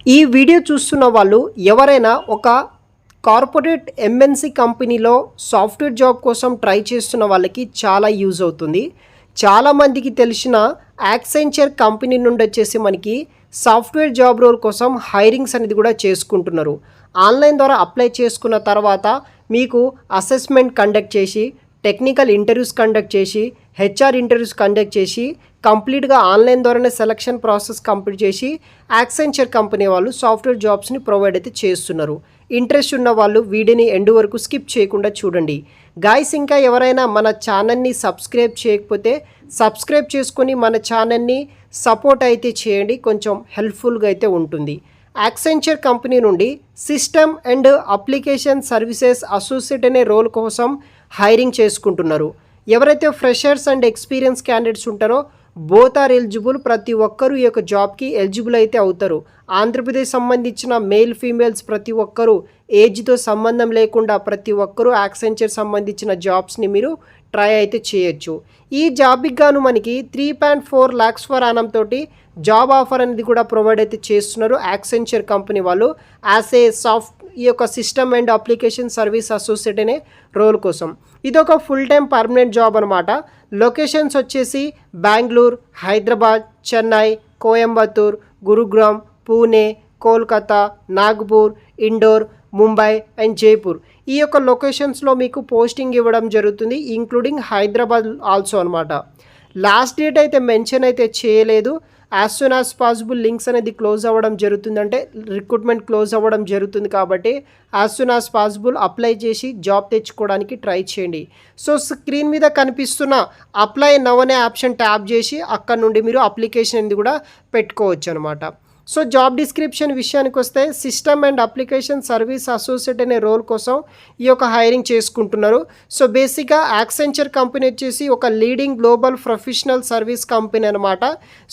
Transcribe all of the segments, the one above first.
ఈ వీడియో చూస్తున్న వాళ్ళు ఎవరైనా ఒక కార్పొరేట్ ఎంఎన్సి కంపెనీలో సాఫ్ట్వేర్ జాబ్ కోసం ట్రై చేస్తున్న వాళ్ళకి చాలా యూజ్ అవుతుంది. చాలామందికి తెలిసిన యాక్సెంచర్ కంపెనీ నుండి వచ్చేసి మనకి సాఫ్ట్వేర్ జాబ్ రోల్ కోసం హైరింగ్స్ అనేది కూడా చేసుకుంటున్నారు. ఆన్లైన్ ద్వారా అప్లై చేసుకున్న తర్వాత మీకు అసెస్మెంట్ కండక్ట్ చేసి, టెక్నికల్ ఇంటర్వ్యూస్ కండక్ట్ చేసి, హెచ్ఆర్ ఇంటర్వ్యూస్ కండక్ట్ చేసి కంప్లీట్గా ఆన్లైన్ ద్వారానే సెలక్షన్ ప్రాసెస్ కంప్లీట్ చేసి యాక్సెంచర్ కంపెనీ వాళ్ళు సాఫ్ట్వేర్ జాబ్స్ని ప్రొవైడ్ అయితే చేస్తున్నారు. ఇంట్రెస్ట్ ఉన్న వాళ్ళు వీడియోని ఎండ్ వరకు స్కిప్ చేయకుండా చూడండి. గాయ్స్, ఇంకా ఎవరైనా మన ఛానల్ని సబ్స్క్రైబ్ చేయకపోతే సబ్స్క్రైబ్ చేసుకొని మన ఛానల్ని సపోర్ట్ అయితే చేయండి, కొంచెం హెల్ప్ఫుల్గా అయితే ఉంటుంది. యాక్సెంచర్ కంపెనీ నుండి system and application services associate అనే రోల్ కోసం హైరింగ్ చేసుకుంటున్నారు. ఎవరైతే ఫ్రెషర్స్ అండ్ ఎక్స్పీరియన్స్ క్యాండిడేట్స్ ఉంటారో బోత్ ఆర్ ఎలిజిబుల్. ప్రతి ఒక్కరూ ఈ యొక్క జాబ్కి ఎలిజిబుల్ అయితే అవుతారు. ఆంధ్రప్రదేశ్ సంబంధించిన మేల్ ఫీమేల్స్ ప్రతి ఒక్కరూ ఏజ్తో సంబంధం లేకుండా ప్రతి ఒక్కరూ యాక్సెంచర్ సంబంధించిన జాబ్స్ని మీరు ట్రై అయితే చేయొచ్చు. ఈ జాబ్కి గాను మనకి 3.4 lakhs ఫర్ యానం తోటి జాబ్ ఆఫర్ అనేది కూడా ప్రొవైడ్ అయితే చేస్తున్నారు యాక్సెంచర్ కంపెనీ వాళ్ళు యాజ్ ఏ ఈ యొక్క system and application service associate అనే రోల్ కోసం. ఇది ఒక ఫుల్ టైం పర్మనెంట్ జాబ్ అనమాట. లొకేషన్స్ వచ్చేసి బెంగళూరు, హైదరాబాద్, చెన్నై, కోయంబత్తూర్, గురుగ్రామ్, పూణే, కోల్కతా, నాగ్పూర్, ఇండోర్, ముంబై అండ్ జైపూర్. ఈ యొక్క లొకేషన్స్లో మీకు పోస్టింగ్ ఇవ్వడం జరుగుతుంది, ఇంక్లూడింగ్ హైదరాబాద్ ఆల్సో అనమాట. లాస్ట్ డేట్ అయితే మెన్షన్ అయితే చేయలేదు. As soon as possible links అనేది క్లోజ్ అవ్వడం జరుగుతుంది, అంటే రిక్రూట్మెంట్ క్లోజ్ అవ్వడం జరుగుతుంది. కాబట్టి as soon as possible apply చేసి జాబ్ తెచ్చుకోవడానికి ట్రై చేయండి. సో స్క్రీన్ మీద కనిపిస్తున్న అప్లై నవ్ అనే ఆప్షన్ ట్యాప్ చేసి అక్కడ నుండి మీరు అప్లికేషన్ అనేది కూడా పెట్టుకోవచ్చు అనమాట. సో జాబ్ డిస్క్రిప్షన్ విషయానికి వస్తే system and application service associate అనే రోల్ కోసం ఈ యొక్క హైరింగ్ చేసుకుంటున్నారు. సో బేసిక్గా యాక్సెంచర్ కంపెనీ వచ్చేసి ఒక leading global professional service company అనమాట.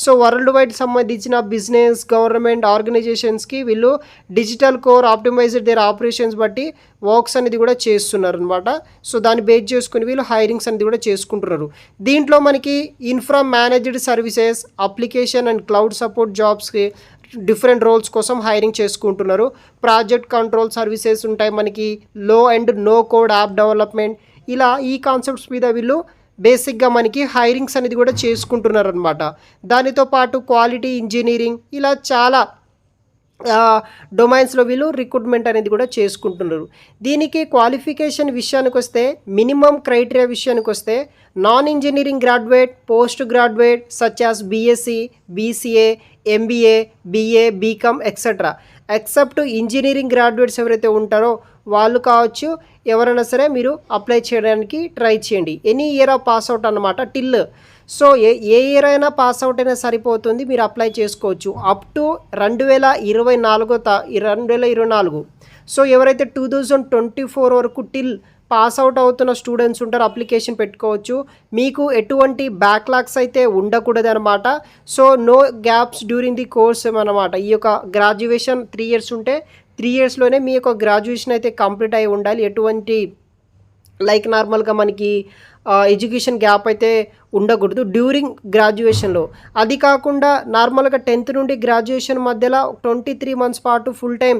సో వరల్డ్ వైడ్ సంబంధించిన బిజినెస్, గవర్నమెంట్ ఆర్గనైజేషన్స్కి వీళ్ళు digital core optimised their operations బట్టి వర్క్స్ అనేది కూడా చేస్తున్నారు అనమాట. సో దాన్ని బేస్ చేసుకుని వీళ్ళు హైరింగ్స్ అనేది కూడా చేసుకుంటున్నారు. దీంట్లో మనకి infra managed services, application and cloud support జాబ్స్కి డిఫరెంట్ రోల్స్ కోసం హైరింగ్ చేసుకుంటున్నారు. ప్రాజెక్ట్ కంట్రోల్ సర్వీసెస్ ఉంటాయి మనకి, low and no code app development, ఇలా ఈ కాన్సెప్ట్స్ మీద వీళ్ళు బేసిక్గా మనకి హైరింగ్స్ అనేది కూడా చేసుకుంటున్నారు అనమాట. దానితో పాటు క్వాలిటీ ఇంజనీరింగ్, ఇలా చాలా డొమైన్స్లో వీళ్ళు రిక్రూట్మెంట్ అనేది కూడా చేసుకుంటున్నారు. దీనికి క్వాలిఫికేషన్ విషయానికి వస్తే మినిమం క్రైటీరియా విషయానికి వస్తే non engineering graduate, post graduate such as BSc, BCA, MBA, BA, BCom etcetera, except engineering graduates ఎవరైతే ఉంటారో వాళ్ళు కావచ్చు, ఎవరైనా సరే మీరు అప్లై చేయడానికి ట్రై చేయండి. Any year of pass out అన్నమాట టిల్. సో ఏ ఇయర్ అయినా పాస్ అవుట్ అయినా సరిపోతుంది, మీరు అప్లై చేసుకోవచ్చు అప్ టు 2024. సో ఎవరైతే 2024 వరకు టిల్ పాస్ అవుట్ అవుతున్న స్టూడెంట్స్ ఉంటారో అప్లికేషన్ పెట్టుకోవచ్చు. మీకు ఎటువంటి బ్యాక్లాగ్స్ అయితే ఉండకూడదు అనమాట. So no gaps during the course అనమాట. ఈ యొక్క గ్రాడ్యుయేషన్ 3 years ఉంటే 3 yearsలోనే మీ యొక్క గ్రాడ్యుయేషన్ అయితే కంప్లీట్ అయి ఉండాలి. ఎటువంటి లైక్ నార్మల్గా మనకి ఎడ్యుకేషన్ గ్యాప్ అయితే ఉండకూడదు డ్యూరింగ్ గ్రాడ్యుయేషన్లో. అది కాకుండా నార్మల్గా 10th నుండి గ్రాడ్యుయేషన్ మధ్యలో 23 months పాటు ఫుల్ టైం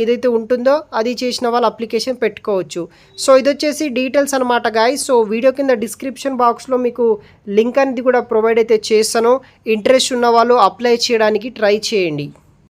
ఏదైతే ఉంటుందో అది చేసిన వాళ్ళు అప్లికేషన్ పెట్టుకోవచ్చు. సో ఇది వచ్చేసి డీటెయిల్స్ అనమాట గాయ్స్. సో వీడియో కింద డిస్క్రిప్షన్ బాక్స్లో మీకు లింక్ అనేది కూడా ప్రొవైడ్ అయితే చేస్తాను. ఇంట్రెస్ట్ ఉన్న వాళ్ళు అప్లై చేయడానికి ట్రై చేయండి.